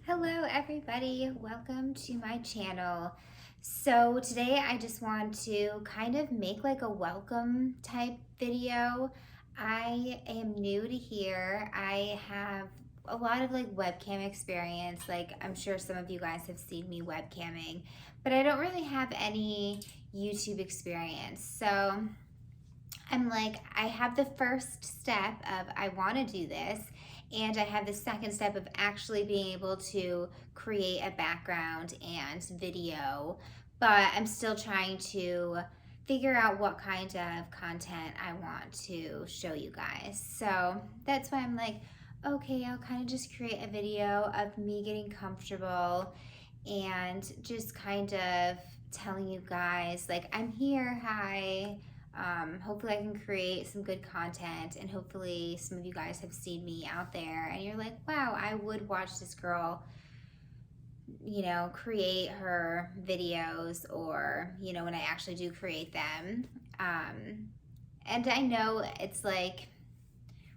Hello everybody, welcome to my channel. So today I just want to kind of make like a welcome type video. I am new to here. I have a lot of like webcam experience. Like I'm sure some of you guys have seen me webcamming, but I don't really have any YouTube experience. So I'm like, I have the first step of I want to do this, and I have the second step of actually being able to create a background and video, but I'm still trying to figure out what kind of content I want to show you guys. So that's why I'm like, okay, I'll kind of just create a video of me getting comfortable and just kind of telling you guys, like, I'm here, hi. Hopefully I can create some good content, and hopefully some of you guys have seen me out there and you're like, wow, I would watch this girl, create her videos, or, when I actually do create them. And I know it's like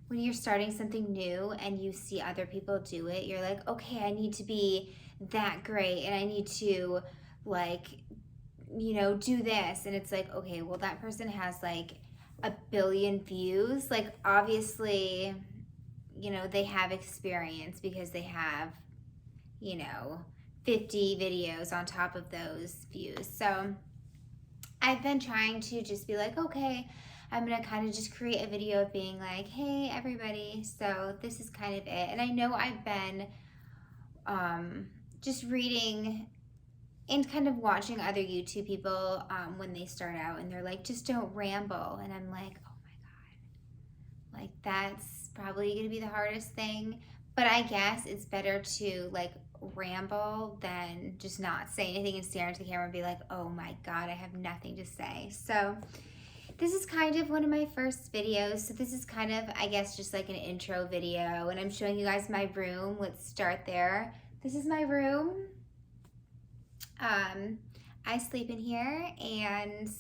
when you're starting something new and you see other people do it, you're like, okay, I need to be that great and I need to, like, do this. And it's like, okay, well, that person has like a billion views. Like, obviously, they have experience because they have, you know, 50 videos on top of those views. So I've been trying to just be like, okay, I'm gonna kind of just create a video of being like, hey, everybody, so this is kind of it. And I know I've been just reading and kind of watching other YouTube people when they start out and they're like, just don't ramble. And I'm like, oh my God, like that's probably gonna be the hardest thing. But I guess it's better to like ramble than just not say anything and stare into the camera and be like, oh my God, I have nothing to say. So this is kind of one of my first videos. So this is kind of, I guess, just like an intro video. And I'm showing you guys my room. Let's start there. This is my room. Um, I sleep in here and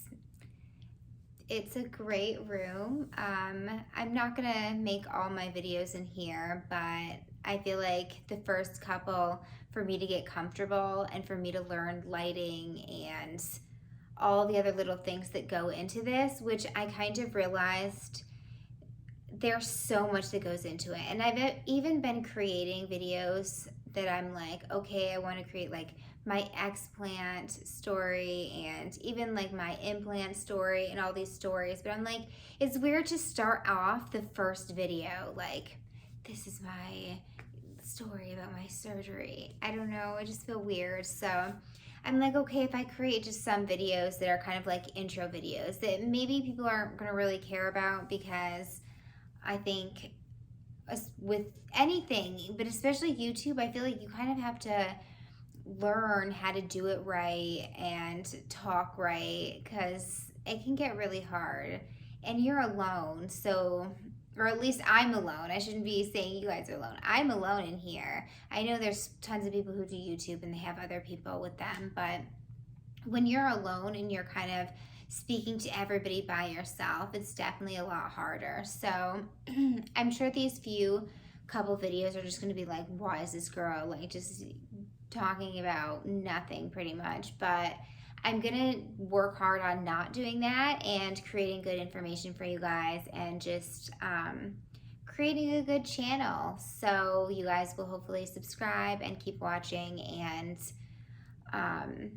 it's a great room. I'm not gonna make all my videos in here, but I feel like the first couple, for me to get comfortable and for me to learn lighting and all the other little things that go into this, which I kind of realized there's so much that goes into it. And I've even been creating videos that I'm like, okay, I want to create like my explant story and even like my implant story and all these stories. But I'm like, it's weird to start off the first video like, this is my story about my surgery. I don't know, I just feel weird. So I'm like, okay, if I create just some videos that are kind of like intro videos that maybe people aren't going to really care about, because I think with anything, but especially YouTube, I feel like you kind of have to learn how to do it right and talk right, because it can get really hard and you're alone. So, or at least I'm alone. I shouldn't be saying you guys are alone. I'm alone in here. I know there's tons of people who do YouTube and they have other people with them, but when you're alone and you're kind of speaking to everybody by yourself, it's definitely a lot harder. So I'm sure these few couple videos are just going to be like, why is this girl like just talking about nothing pretty much? But I'm going to work hard on not doing that and creating good information for you guys, and just creating a good channel. So you guys will hopefully subscribe and keep watching and um,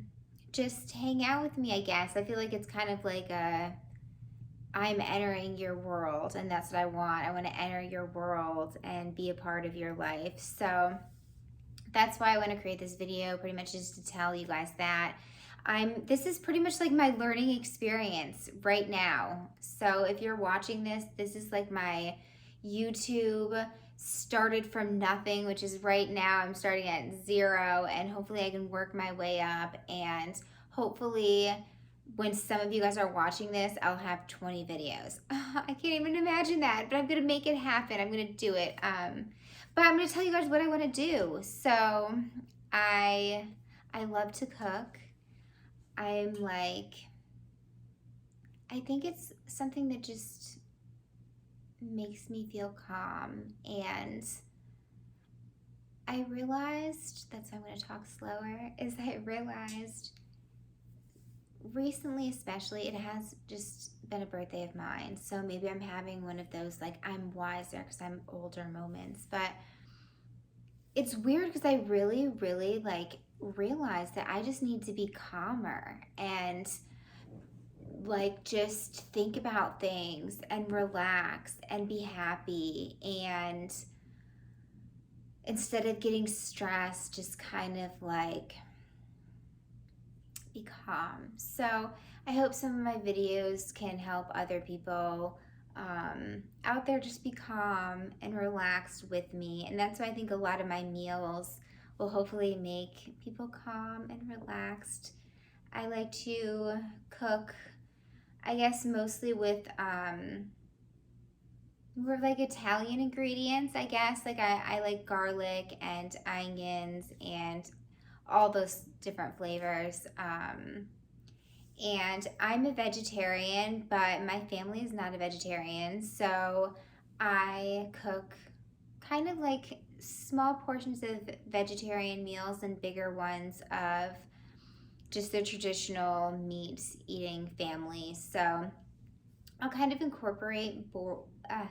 just hang out with me, I guess. I feel like it's kind of like I'm entering your world, and that's what I want. I want to enter your world and be a part of your life. So that's why I want to create this video, pretty much just to tell you guys that this is pretty much like my learning experience right now. So if you're watching this, this is like my YouTube started from nothing, which is right now I'm starting at 0, and hopefully I can work my way up, and hopefully when some of you guys are watching this, I'll have 20 videos. I can't even imagine that, but I'm gonna make it happen. I'm gonna do it. But I'm gonna tell you guys what I want to do. So I love to cook. I'm like, I think it's something that just makes me feel calm, and I realized, that's why I'm going to talk slower, is I realized recently, especially, it has just been a birthday of mine. So maybe I'm having one of those, like, I'm wiser because I'm older moments. But it's weird because I really, really like realized that I just need to be calmer and like just think about things and relax and be happy, and instead of getting stressed, just kind of like be calm. So I hope some of my videos can help other people out there just be calm and relaxed with me. And that's why I think a lot of my meals will hopefully make people calm and relaxed. I like to cook, I guess, mostly with more of like Italian ingredients, I guess. Like I like garlic and onions and all those different flavors. And I'm a vegetarian, but my family is not a vegetarian. So I cook kind of like small portions of vegetarian meals and bigger ones of just the traditional meat eating family. So I'll kind of incorporate,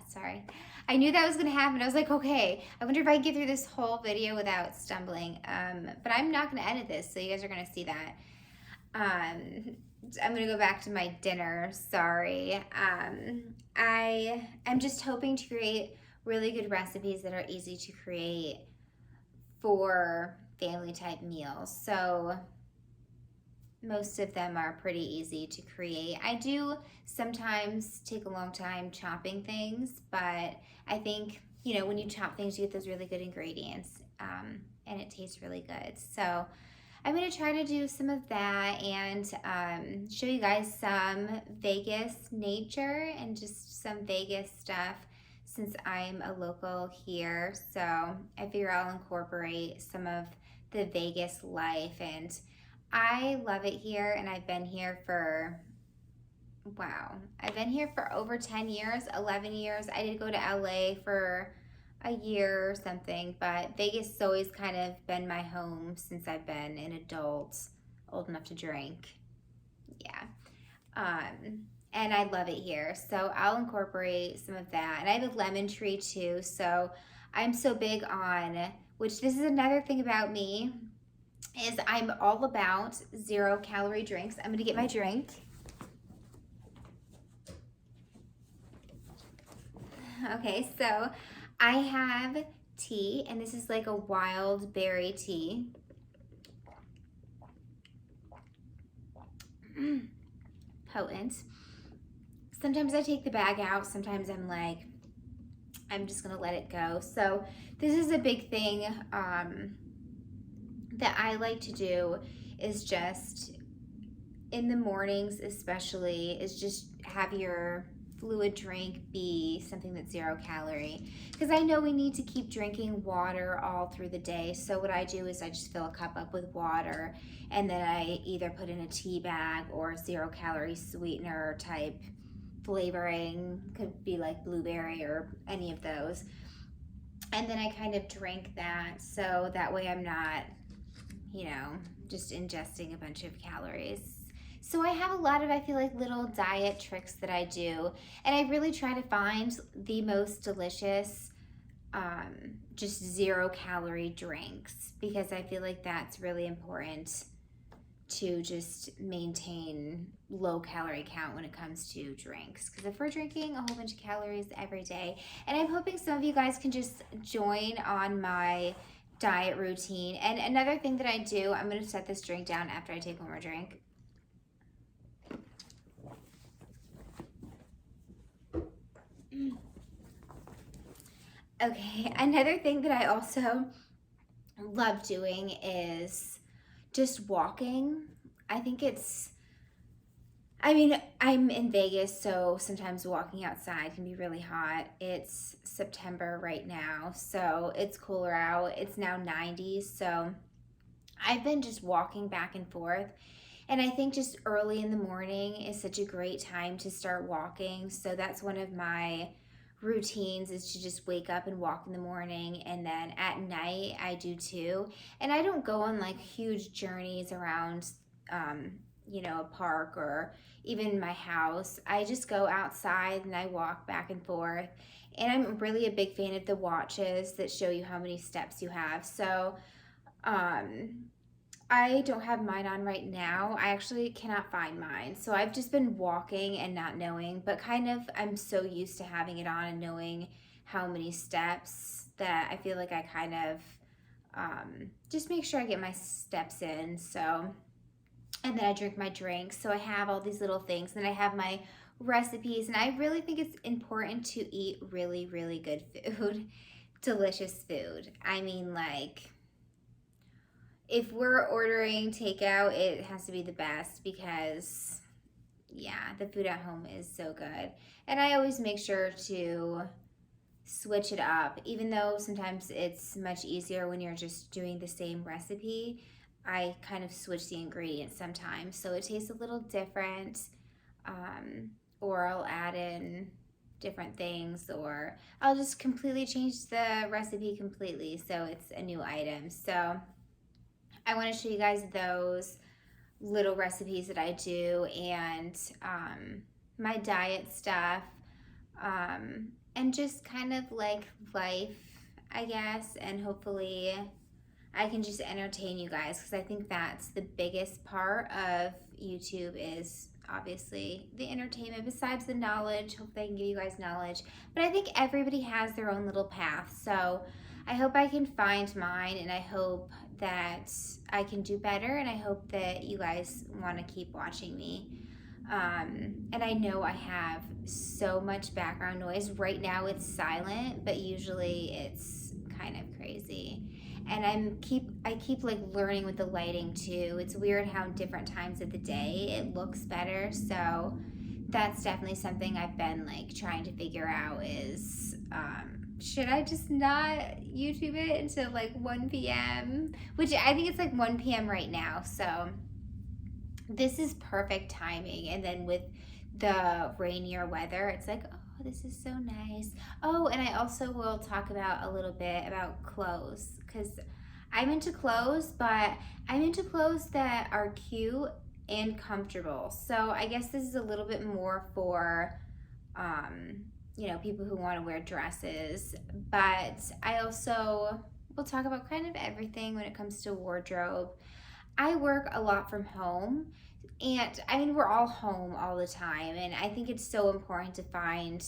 sorry. I knew that was going to happen. I was like, okay, I wonder if I can get through this whole video without stumbling. But I'm not going to edit this, so you guys are going to see that. I'm going to go back to my dinner. Sorry. I'm just hoping to create really good recipes that are easy to create for family type meals. So most of them are pretty easy to create. I do sometimes take a long time chopping things, but I think, you know, when you chop things, you get those really good ingredients, and it tastes really good. So I'm going to try to do some of that and show you guys some Vegas nature and just some Vegas stuff since I'm a local here. So I figure I'll incorporate some of the Vegas life, and I love it here, and I've been here for, wow, I've been here for over 10 years, 11 years. I did go to LA for a year or something, but Vegas has always kind of been my home since I've been an adult, old enough to drink. Yeah. And I love it here. So I'll incorporate some of that. And I have a lemon tree too. So I'm so big on, which this is another thing about me, is I'm all about 0-calorie drinks. I'm gonna get my drink. Okay, so I have tea, and this is like a wild berry tea. Potent. Sometimes I take the bag out, sometimes I'm like, I'm just gonna let it go. So this is a big thing that I like to do, is just in the mornings especially, is just have your fluid drink be something that's 0-calorie, because I know we need to keep drinking water all through the day. So what I do is I just fill a cup up with water, and then I either put in a tea bag or 0-calorie sweetener type flavoring, could be like blueberry or any of those, and then I kind of drink that, so that way I'm not, you know, just ingesting a bunch of calories. So I have a lot of, I feel like, little diet tricks that I do, and I really try to find the most delicious, just 0-calorie drinks, because I feel like that's really important to just maintain low calorie count when it comes to drinks, because if we're drinking a whole bunch of calories every day, and I'm hoping some of you guys can just join on my diet routine. And another thing that I do, I'm going to set this drink down after I take one more drink. Okay, another thing that I also love doing is just walking. I think it's, I mean, I'm in Vegas, so sometimes walking outside can be really hot. It's September right now, so it's cooler out. It's now 90s, so I've been just walking back and forth. And I think just early in the morning is such a great time to start walking. So that's one of my routines is to just wake up and walk in the morning, and then at night I do too. And I don't go on like huge journeys around a park or even my house. I just go outside and I walk back and forth. And I'm really a big fan of the watches that show you how many steps you have. So um I don't have mine on right now. I actually cannot find mine. So I've just been walking and not knowing, but kind of I'm so used to having it on and knowing how many steps that I feel like I kind of just make sure I get my steps in. So, and then I drink my drinks. So I have all these little things. And I have my recipes. And I really think it's important to eat really, really good food, delicious food. I mean, like, if we're ordering takeout, it has to be the best because, yeah, the food at home is so good. And I always make sure to switch it up, even though sometimes it's much easier when you're just doing the same recipe. I kind of switch the ingredients sometimes so it tastes a little different, um, or I'll add in different things, or I'll just completely change the recipe completely so it's a new item. So I want to show you guys those little recipes that I do, and my diet stuff, and just kind of like life, I guess, and hopefully I can just entertain you guys, because I think that's the biggest part of YouTube is obviously the entertainment besides the knowledge. Hopefully I can give you guys knowledge, but I think everybody has their own little path. So I hope I can find mine, and I hope that I can do better, and I hope that you guys want to keep watching me. And I know I have so much background noise. Right now it's silent, but usually it's kind of crazy. And I keep like learning with the lighting too. It's weird how different times of the day it looks better. So that's definitely something I've been like trying to figure out is should I just not YouTube it until like 1 p.m., which I think it's like 1 p.m. right now. So this is perfect timing. And then with the rainier weather, it's like, oh, this is so nice. Oh, and I also will talk about a little bit about clothes, because I'm into clothes, but I'm into clothes that are cute and comfortable. So I guess this is a little bit more for people who want to wear dresses, but I also will talk about kind of everything when it comes to wardrobe. I work a lot from home, and I mean, we're all home all the time, and I think it's so important to find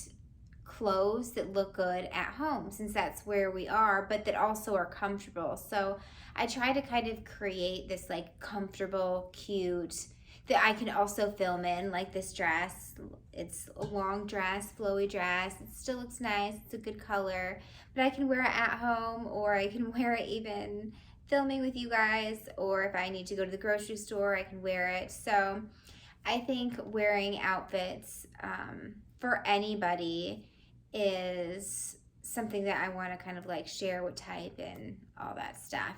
clothes that look good at home since that's where we are, but that also are comfortable. So I try to kind of create this like comfortable, cute, that I can also film in, like this dress. It's a long dress, flowy dress. It still looks nice. It's a good color, but I can wear it at home, or I can wear it even filming with you guys, or if I need to go to the grocery store, I can wear it. So I think wearing outfits for anybody is something that I want to kind of like share what type and all that stuff.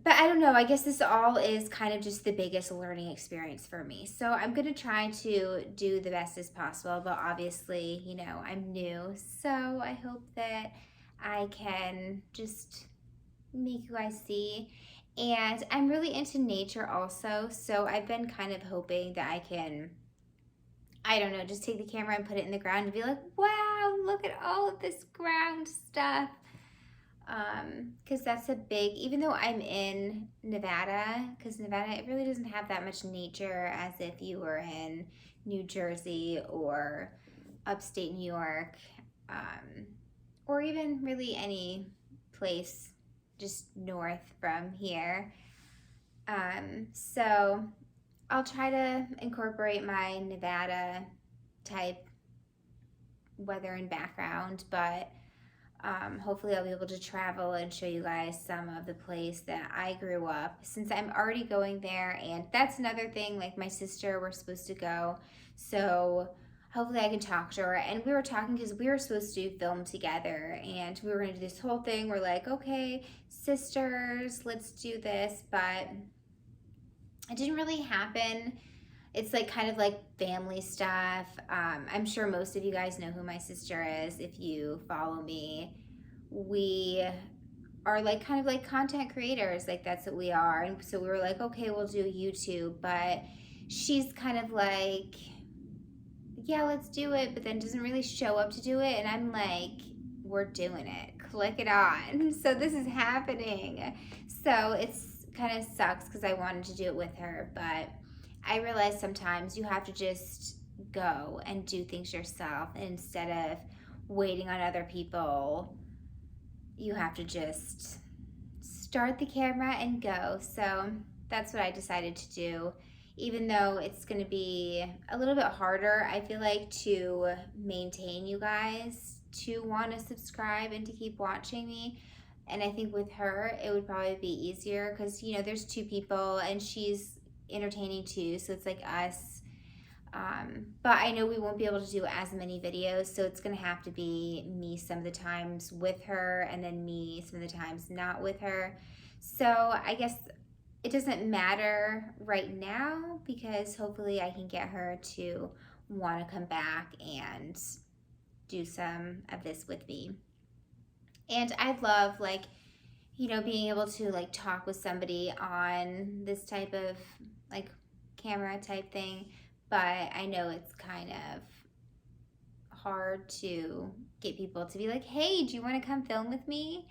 But I don't know, I guess this all is kind of just the biggest learning experience for me. So I'm going to try to do the best as possible, but obviously, I'm new. So I hope that I can just make you guys see. And I'm really into nature also. So I've been kind of hoping that I can, I don't know, just take the camera and put it in the ground and be like, wow, look at all of this ground stuff. Because that's a big, even though I'm in Nevada, because Nevada, it really doesn't have that much nature as if you were in New Jersey or upstate New York, or even really any place just north from here. So I'll try to incorporate my Nevada type weather and background, but hopefully I'll be able to travel and show you guys some of the place that I grew up, since I'm already going there. And that's another thing, like my sister, we're supposed to go, so hopefully I can talk to her. And we were talking because we were supposed to film together, and we were going to do this whole thing. We're like, okay, sisters, let's do this, but it didn't really happen. It's like kind of like family stuff. I'm sure most of you guys know who my sister is if you follow me. We are like kind of like content creators, like that's what we are. And so we were like, okay, we'll do YouTube, but she's kind of like, yeah, let's do it, but then doesn't really show up to do it. And I'm like, we're doing it. Click it on. So this is happening. So it's kind of sucks because I wanted to do it with her, but I realize sometimes you have to just go and do things yourself instead of waiting on other people. You have to just start the camera and go. So that's what I decided to do. Even though it's going to be a little bit harder, I feel like, to maintain you guys to want to subscribe and to keep watching me. And I think with her, it would probably be easier because, you know, there's two people and she's entertaining too. So it's like us. But I know we won't be able to do as many videos, so it's gonna have to be me some of the times with her and then me some of the times not with her. So I guess it doesn't matter right now because hopefully I can get her to want to come back and do some of this with me. And I love, like, you know, being able to like talk with somebody on this type of like camera type thing, but I know it's kind of hard to get people to be like, hey, do you want to come film with me?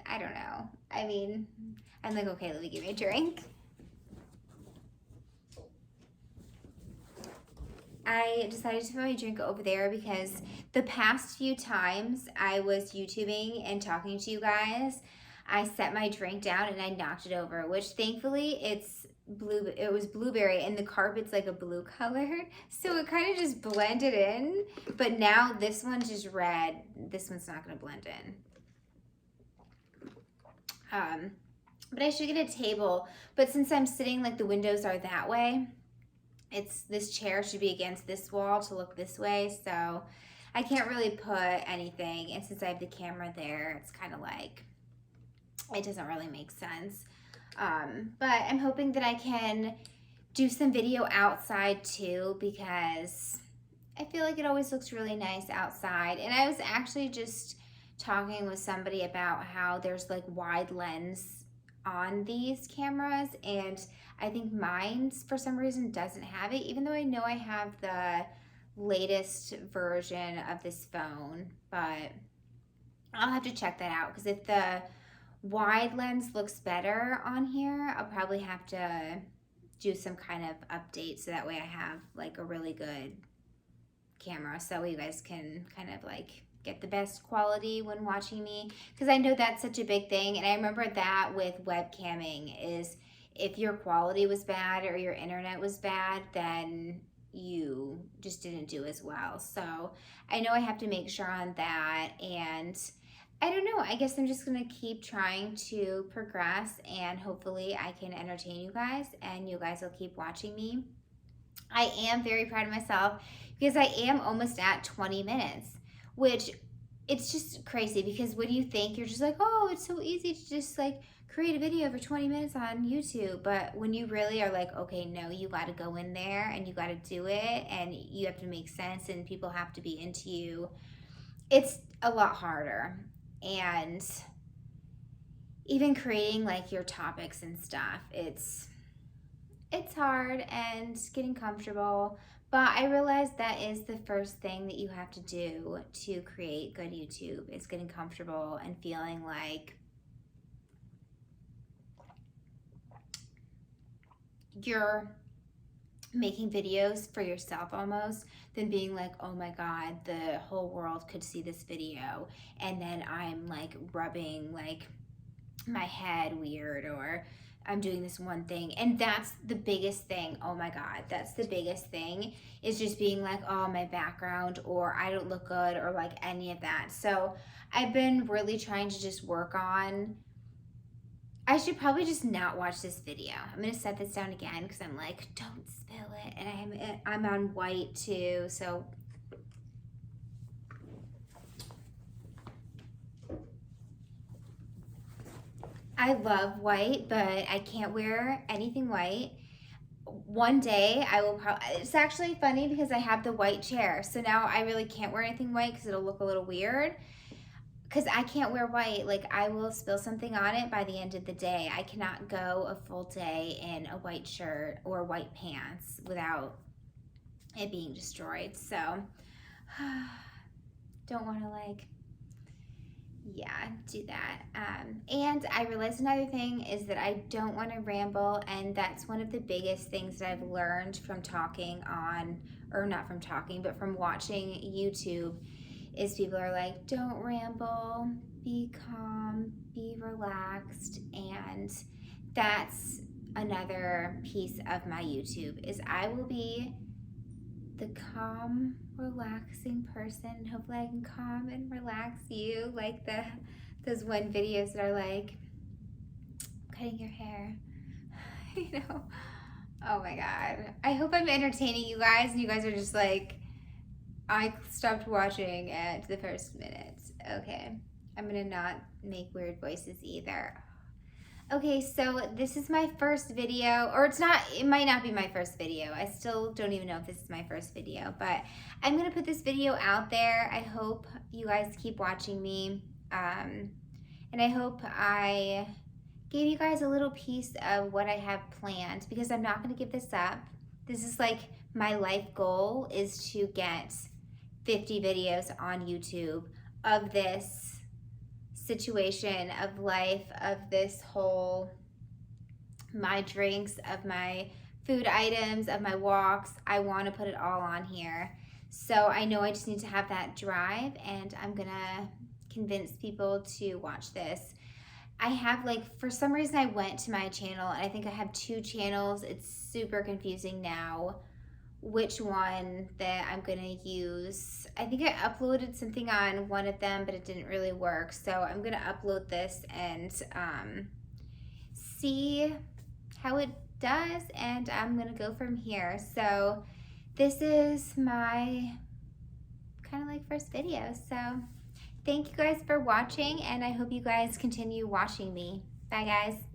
I don't know. I mean, I'm like, okay, let me give you a drink. I decided to put my drink over there because the past few times I was YouTubing and talking to you guys, I set my drink down and I knocked it over, which thankfully it was blueberry and the carpet's like a blue color. So it kind of just blended in, but now this one's just red. This one's not gonna blend in. But I should get a table, but since I'm sitting, like the windows are that way, this chair should be against this wall to look this way, so I can't really put anything, and since I have the camera there, it's kind of like, it doesn't really make sense. But I'm hoping that I can do some video outside too, because I feel like it always looks really nice outside. And I was actually just talking with somebody about how there's like wide lens on these cameras, and I think mine's for some reason doesn't have it, even though I know I have the latest version of this phone. But I'll have to check that out, because if the wide lens looks better on here, I'll probably have to do some kind of update so that way I have like a really good camera so you guys can kind of like get the best quality when watching me, because I know that's such a big thing. And I remember that with webcamming is if your quality was bad or your internet was bad, then you just didn't do as well. So I know I have to make sure on that, and I don't know, I guess I'm just gonna keep trying to progress, and hopefully I can entertain you guys and you guys will keep watching me. I am very proud of myself because I am almost at 20 minutes, which it's just crazy, because when you think, you're just like, oh, it's so easy to just like create a video for 20 minutes on YouTube. But when you really are like, okay, no, you got to go in there and you got to do it and you have to make sense and people have to be into you, it's a lot harder. And even creating like your topics and stuff, it's hard and getting comfortable, but I realized that is the first thing that you have to do to create good YouTube, is getting comfortable and feeling like you're making videos for yourself almost, than being like, oh my god, the whole world could see this video and then I'm like rubbing like my head weird, or I'm doing this one thing. And that's the biggest thing. Oh my god, that's the biggest thing, is just being like, oh, my background, or I don't look good, or like any of that. So I've been really trying to just work on, I should probably just not watch this video. I'm gonna set this down again because I'm like, don't spill it. And I'm on white too, so I love white, but I can't wear anything white. one day I will probably, it's actually funny because I have the white chair. So now I really can't wear anything white because it'll look a little weird. Because I can't wear white. Like, I will spill something on it by the end of the day. I cannot go a full day in a white shirt or white pants without it being destroyed. So, don't want to, like, yeah, do that. And I realized another thing is that I don't want to ramble, and that's one of the biggest things that I've learned from talking on, or not from talking, but from watching YouTube, is people are like, don't ramble, be calm, be relaxed, and that's another piece of my YouTube is I will be the calm, relaxing person. Hopefully I can calm and relax you, like those one videos that are like cutting your hair. You know. Oh my god. I hope I'm entertaining you guys and you guys are just like, I stopped watching at the first minute. Okay. I'm gonna not make weird voices either. Okay, so this is my first video, or it might not be my first video. I still don't even know if this is my first video, but I'm gonna put this video out there. I hope you guys keep watching me, and I hope I gave you guys a little piece of what I have planned, because I'm not gonna give this up. This is like my life goal is to get 50 videos on YouTube of this situation of life, of this whole, my drinks, of my food items, of my walks. I want to put it all on here. So I know I just need to have that drive, and I'm gonna convince people to watch this. I have, like, for some reason I went to my channel and I think I have 2 channels. It's super confusing now which one that I'm gonna use. I think I uploaded something on one of them, but it didn't really work. So I'm gonna upload this and see how it does, and I'm gonna go from here. So this is my kind of like first video. So thank you guys for watching, and I hope you guys continue watching me. Bye guys.